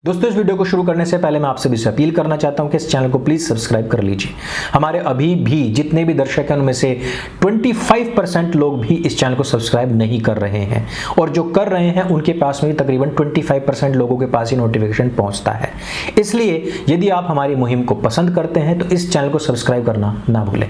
दोस्तों, इस वीडियो को शुरू करने से पहले मैं आपसे भी अपील करना चाहता हूं कि इस चैनल को प्लीज सब्सक्राइब कर लीजिए। हमारे अभी भी जितने भी दर्शक हैं उनमें से 25% लोग भी इस चैनल को सब्सक्राइब नहीं कर रहे हैं, और जो कर रहे हैं उनके पास में भी तकरीबन 25% लोगों के पास ही नोटिफिकेशन पहुंचता है। इसलिए यदि आप हमारी मुहिम को पसंद करते हैं तो इस चैनल को सब्सक्राइब करना ना भूलें।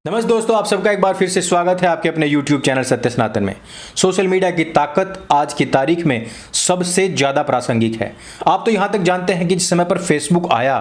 नमस्ते दोस्तों, आप सबका एक बार फिर से स्वागत है आपके अपने YouTube चैनल सत्य सनातन में। सोशल मीडिया की ताकत आज की तारीख में सबसे ज़्यादा प्रासंगिक है। आप तो यहाँ तक जानते हैं कि जिस समय पर फेसबुक आया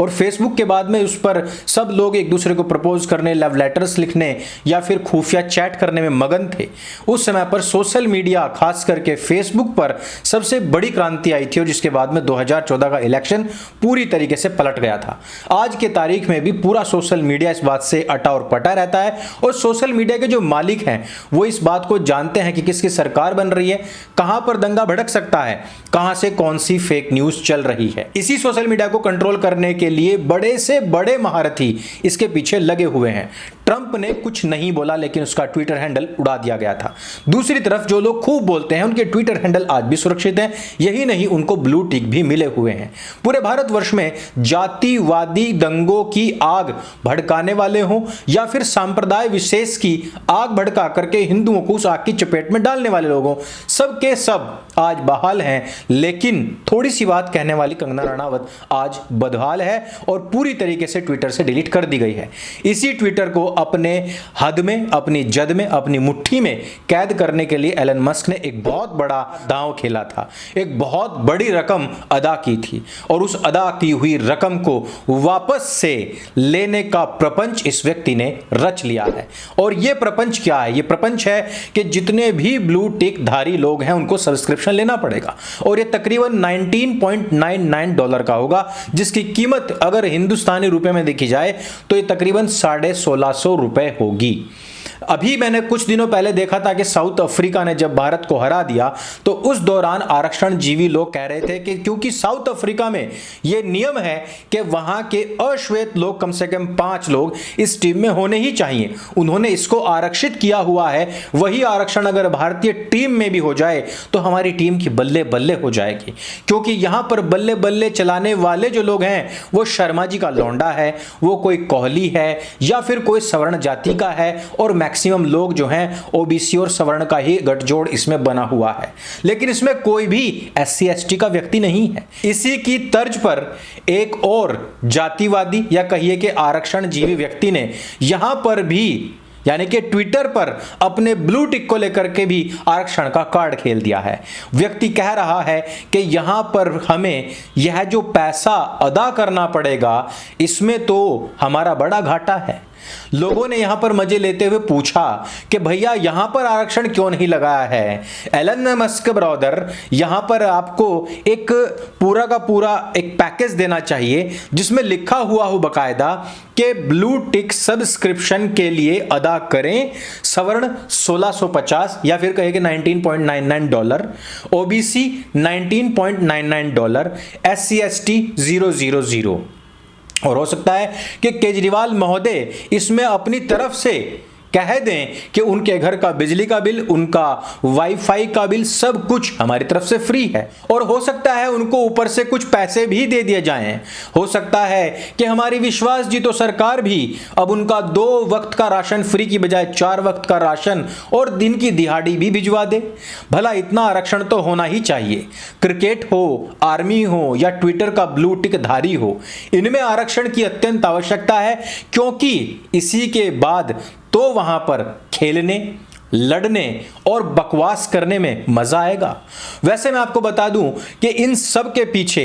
और फेसबुक के बाद में उस पर सब लोग एक दूसरे को प्रपोज करने, लव लेटर्स लिखने या फिर खुफिया चैट करने में मगन थे, उस समय पर सोशल मीडिया खास करके फेसबुक पर सबसे बड़ी क्रांति आई थी, और जिसके बाद में 2014 का इलेक्शन पूरी तरीके से पलट गया था। आज के तारीख में भी पूरा सोशल मीडिया इस बात से अटा और पटा रहता है, और सोशल मीडिया के जो मालिक हैं वो इस बात को जानते हैं कि किसकी सरकार बन रही है, कहां पर दंगा भड़क सकता है, कहां से कौन सी फेक न्यूज चल रही है। इसी सोशल मीडिया को कंट्रोल करने के लिए बड़े से बड़े महारथी इसके पीछे लगे हुए हैं। ट्रंप ने कुछ नहीं बोला, लेकिन उसका ट्विटर हैंडल उड़ा दिया गया था। दूसरी तरफ जो लोग खूब बोलते हैं उनके ट्विटर हैंडल आज भी सुरक्षित हैं। यही नहीं, उनको ब्लू टिक भी मिले हुए हैं। पूरे भारतवर्ष में जातिवादी दंगों की आग भड़काने वाले हों या फिर संप्रदाय विशेष की आग भड़का करके हिंदुओं को उस आग की चपेट में डालने वाले लोगों, सबके सब आज बहाल हैं। लेकिन थोड़ी सी बात कहने वाली कंगना रनावत आज बदहाल है और पूरी तरीके से ट्विटर से डिलीट कर दी गई है। इसी ट्विटर को अपने हद में, अपनी जद में, अपनी मुट्ठी में कैद करने के लिए एलन मस्क ने एक बहुत बड़ा दांव खेला था, एक बहुत बड़ी रकम अदा की थी, और उस अदा की हुई रकम को वापस से लेने का प्रपंच इस व्यक्ति ने रच लिया है। और यह प्रपंच क्या है? यह प्रपंच है कि जितने भी ब्लू टिक धारी लोग हैं उनको सब्सक्रिप्शन लेना पड़ेगा, और यह तकरीबन $19.99 का होगा, जिसकी कीमत अगर हिंदुस्तानी रुपए में देखी जाए तो यह तकरीबन 1650 रुपए होगी। अभी मैंने कुछ दिनों पहले देखा था कि साउथ अफ्रीका ने जब भारत को हरा दिया तो उस दौरान आरक्षण जीवी लोग कह रहे थे कि क्योंकि साउथ अफ्रीका में यह नियम है कि वहां के अश्वेत लोग कम से कम 5 लोग इस टीम में होने ही चाहिए, उन्होंने इसको आरक्षित किया हुआ है। वही आरक्षण अगर भारतीय टीम में भी हो जाए तो हमारी टीम की बल्ले बल्ले हो जाएगी, क्योंकि यहां पर बल्ले बल्ले चलाने वाले जो लोग हैं वो शर्मा जी का लौंडा है, वो कोई कोहली है या फिर कोई सवर्ण जाति का है, और मैक्सिमम लोग जो हैं ओबीसी और सवर्ण का ही गठजोड़ इसमें बना हुआ है। लेकिन इसमें कोई भी एससी एसटी का व्यक्ति नहीं है। इसी की तर्ज पर एक और जातिवादी या कहिए कि आरक्षण जीवी व्यक्ति ने यहां पर भी यानी कि ट्विटर पर अपने ब्लू टिक को लेकर के भी आरक्षण का कार्ड खेल दिया है। व्यक्ति कह रहा है कि यहां पर हमें यह जो पैसा अदा करना पड़ेगा इसमें तो हमारा बड़ा घाटा है। लोगों ने यहां पर मजे लेते हुए पूछा कि भैया यहां पर आरक्षण क्यों नहीं लगाया है? एलन मस्क ब्रदर, यहां पर आपको एक पूरा का पूरा एक पैकेज देना चाहिए जिसमें लिखा हुआ हो बकायदा कि ब्लू टिक सब्सक्रिप्शन के लिए अदा करें सवर्ण 1650 या फिर कहे कि $19.99, ओबीसी $19.99, एससी एसटी 000। और हो सकता है कि केजरीवाल महोदय इसमें अपनी तरफ से कह दें कि उनके घर का बिजली का बिल, उनका वाईफाई का बिल, सब कुछ हमारी तरफ से फ्री है। और हो सकता है उनको ऊपर से कुछ पैसे भी दे दिए जाएं। हो सकता है कि हमारी विश्वास जी तो सरकार भी अब उनका 2 वक्त का राशन फ्री की बजाय 4 वक्त का राशन और दिन की दिहाड़ी भी भिजवा दे। भला इतना आरक्षण तो होना ही चाहिए। क्रिकेट हो, आर्मी हो या ट्विटर का ब्लू टिक धारी हो, इनमें आरक्षण की अत्यंत आवश्यकता है, क्योंकि इसी के बाद तो वहां पर खेलने, लड़ने और बकवास करने में मजा आएगा। वैसे मैं आपको बता दूं कि इन सब के पीछे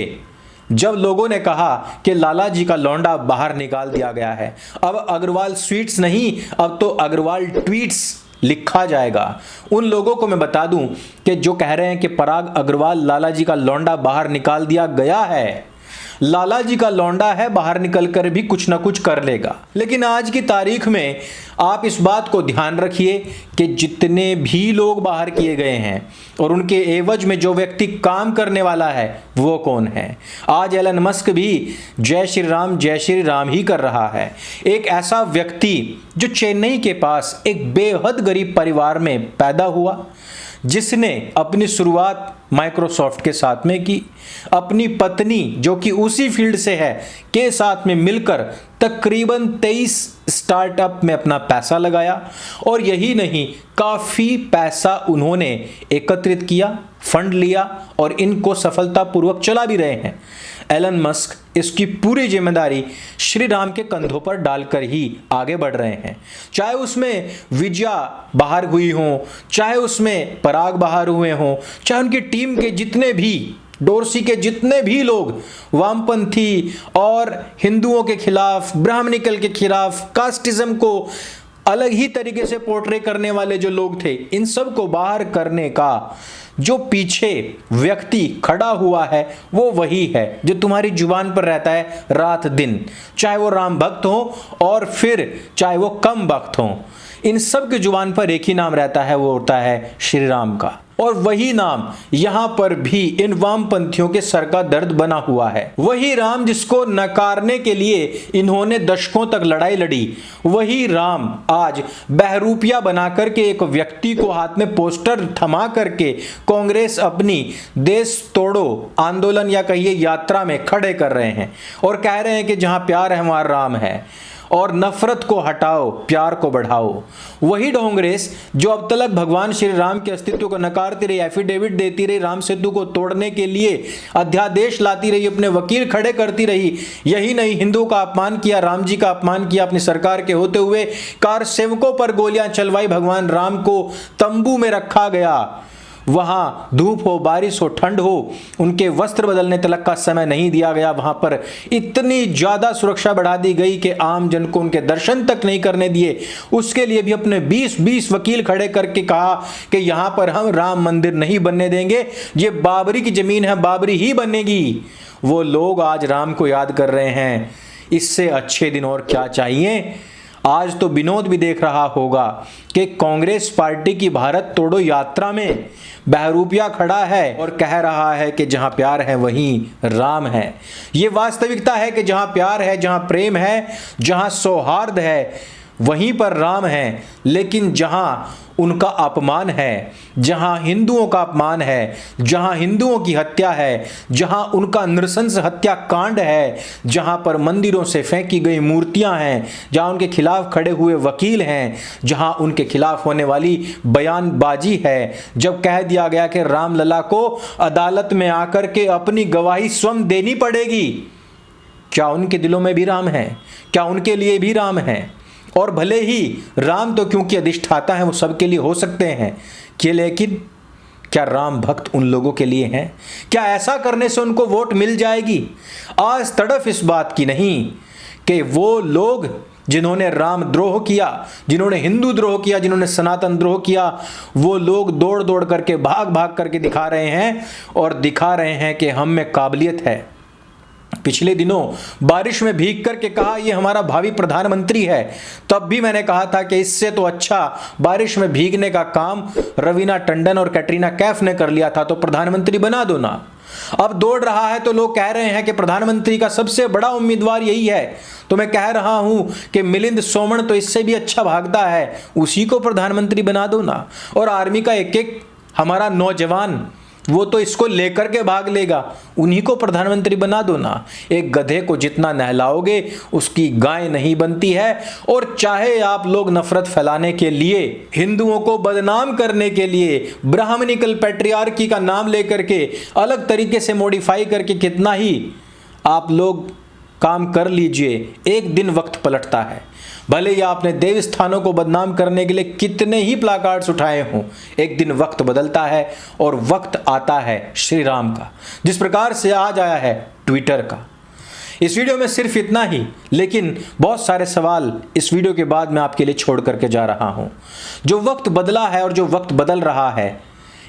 जब लोगों ने कहा कि लाला जी का लौंडा बाहर निकाल दिया गया है, अब अग्रवाल स्वीट्स नहीं, अब तो अग्रवाल ट्वीट्स लिखा जाएगा। उन लोगों को मैं बता दूं कि जो कह रहे हैं कि पराग अग्रवाल लाला जी का लौंडा बाहर निकाल दिया गया है, लाला जी का लौंडा है, बाहर निकलकर भी कुछ ना कुछ कर लेगा। लेकिन आज की तारीख में आप इस बात को ध्यान रखिए कि जितने भी लोग बाहर किए गए हैं और उनके एवज में जो व्यक्ति काम करने वाला है वो कौन है। आज एलन मस्क भी जय श्री राम ही कर रहा है। एक ऐसा व्यक्ति जो चेन्नई के पास एक बेहद गरीब परिवार में पैदा हुआ, जिसने अपनी शुरुआत माइक्रोसॉफ्ट के साथ में की, अपनी पत्नी जो कि उसी फील्ड से है के साथ में मिलकर तकरीबन 23 स्टार्टअप में अपना पैसा लगाया और यही नहीं, काफ़ी पैसा उन्होंने एकत्रित किया, फंड लिया और इनको सफलतापूर्वक चला भी रहे हैं। एलन मस्क इसकी पूरी जिम्मेदारी श्री राम के कंधों पर डालकर ही आगे बढ़ रहे हैं। चाहे उसमें विजया बाहर हुई हो, चाहे उसमें पराग बाहर हुए हों, चाहे उनकी टीम के जितने भी डोरसी के जितने भी लोग वामपंथी और हिंदुओं के खिलाफ, ब्राह्मणिकल के खिलाफ, कास्टिज्म को अलग ही तरीके से पोर्ट्रे करने वाले जो लोग थे, इन सब को बाहर करने का जो पीछे व्यक्ति खड़ा हुआ है वो वही है जो तुम्हारी जुबान पर रहता है रात दिन, चाहे वो राम भक्त हो और फिर चाहे वो कम भक्त हो। इन सब की जुबान पर एक ही नाम रहता है, वो होता है श्री राम का। और वही नाम यहां पर भी इन वामपंथियों के सर का दर्द बना हुआ है। वही राम जिसको नकारने के लिए इन्होंने दशकों तक लड़ाई लड़ी, वही राम आज बहरूपिया बना करके एक व्यक्ति को हाथ में पोस्टर थमा करके कांग्रेस अपनी देश तोड़ो आंदोलन या कहिए यात्रा में खड़े कर रहे हैं और कह रहे हैं कि जहां प्यार है वहां राम है और नफरत को हटाओ, प्यार को बढ़ाओ। वही कांग्रेस जो अब तक भगवान श्री राम के अस्तित्व को नकारती रही, एफिडेविट देती रही, राम सेतु को तोड़ने के लिए अध्यादेश लाती रही, अपने वकील खड़े करती रही, यही नहीं हिंदुओं का अपमान किया, राम जी का अपमान किया अपनी सरकार के होते हुए, कार सेवकों पर गोलियां चलवाई, भगवान राम को तंबू में रखा गया, वहां धूप हो, बारिश हो, ठंड हो, उनके वस्त्र बदलने तक का समय नहीं दिया गया। वहां पर इतनी ज्यादा सुरक्षा बढ़ा दी गई कि आम जन को उनके दर्शन तक नहीं करने दिए। उसके लिए भी अपने 20-20 वकील खड़े करके कहा कि यहां पर हम राम मंदिर नहीं बनने देंगे, ये बाबरी की जमीन है, बाबरी ही बनेगी। वो लोग आज राम को याद कर रहे हैं। इससे अच्छे दिन और क्या चाहिए। आज तो विनोद भी देख रहा होगा कि कांग्रेस पार्टी की भारत तोड़ो यात्रा में बहरूपिया खड़ा है और कह रहा है कि जहां प्यार है वहीं राम है। ये वास्तविकता है कि जहां प्यार है, जहां प्रेम है, जहां सौहार्द है वहीं पर राम है। लेकिन जहां उनका अपमान है, जहां हिंदुओं का अपमान है, जहां हिंदुओं की हत्या है, जहां उनका नृशंस हत्या कांड है, जहां पर मंदिरों से फेंकी गई मूर्तियां हैं, जहां उनके खिलाफ खड़े हुए वकील हैं, जहां उनके खिलाफ होने वाली बयानबाजी है, जब कह दिया गया कि रामलला को अदालत में आकर के अपनी गवाही स्वयं देनी पड़ेगी, क्या उनके दिलों में भी राम है? क्या उनके लिए भी राम है? और भले ही राम तो क्योंकि अधिष्ठाता है वो सबके लिए हो सकते हैं कि, लेकिन क्या राम भक्त उन लोगों के लिए हैं? क्या ऐसा करने से उनको वोट मिल जाएगी? आज तड़फ इस बात की नहीं कि वो लोग जिन्होंने राम द्रोह किया, जिन्होंने हिंदू द्रोह किया, जिन्होंने सनातन द्रोह किया, वो लोग दौड़ दौड़ करके भाग भाग करके दिखा रहे हैं और दिखा रहे हैं कि हम में काबिलियत है। पिछले दिनों बारिश में भीग करके कहा ये हमारा भावी प्रधानमंत्री है, तब भी मैंने कहा था कि इससे तो अच्छा बारिश में भीगने का काम रवीना टंडन और कैटरीना कैफ ने कर लिया था, तो प्रधानमंत्री बना दो ना। अब दौड़ रहा है तो लोग कह रहे हैं कि प्रधानमंत्री का सबसे बड़ा उम्मीदवार यही है, तो मैं कह रहा हूं कि मिलिंद सोमन तो इससे भी अच्छा भागता है, उसी को प्रधानमंत्री बना दो ना। और आर्मी का एक एक हमारा नौजवान वो तो इसको लेकर के भाग लेगा, उन्हीं को प्रधानमंत्री बना दो ना। एक गधे को जितना नहलाओगे उसकी गाय नहीं बनती है। और चाहे आप लोग नफरत फैलाने के लिए, हिंदुओं को बदनाम करने के लिए, ब्राह्मणिकल पैट्रियार्की का नाम लेकर के अलग तरीके से मॉडिफाई करके कितना ही आप लोग काम कर लीजिए, एक दिन वक्त पलटता है। भले ही आपने देव स्थानों को बदनाम करने के लिए कितने ही प्लाकार्ड्स उठाए हों, एक दिन वक्त बदलता है और वक्त आता है श्री राम का, जिस प्रकार से आज आया है ट्विटर का। इस वीडियो में सिर्फ इतना ही, लेकिन बहुत सारे सवाल इस वीडियो के बाद मैं आपके लिए छोड़ करके जा रहा हूं। जो वक्त बदला है और जो वक्त बदल रहा है,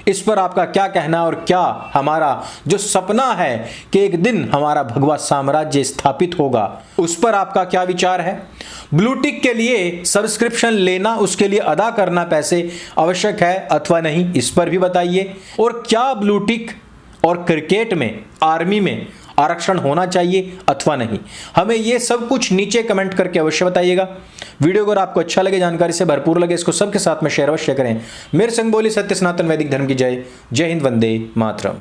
इस पर आपका क्या कहना और क्या हमारा जो सपना है कि एक दिन हमारा भगवा साम्राज्य स्थापित होगा, उस पर आपका क्या विचार है? ब्लू टिक के लिए सब्सक्रिप्शन लेना, उसके लिए अदा करना पैसे आवश्यक है अथवा नहीं, इस पर भी बताइए। और क्या ब्लू टिक और क्रिकेट में, आर्मी में आरक्षण होना चाहिए अथवा नहीं, हमें यह सब कुछ नीचे कमेंट करके अवश्य बताइएगा। वीडियो अगर आपको अच्छा लगे, जानकारी से भरपूर लगे, इसको सबके साथ में शेयर अवश्य करें। मेरे संग बोली सत्य सनातन वैदिक धर्म की जय। जय हिंद, वंदे मातरम।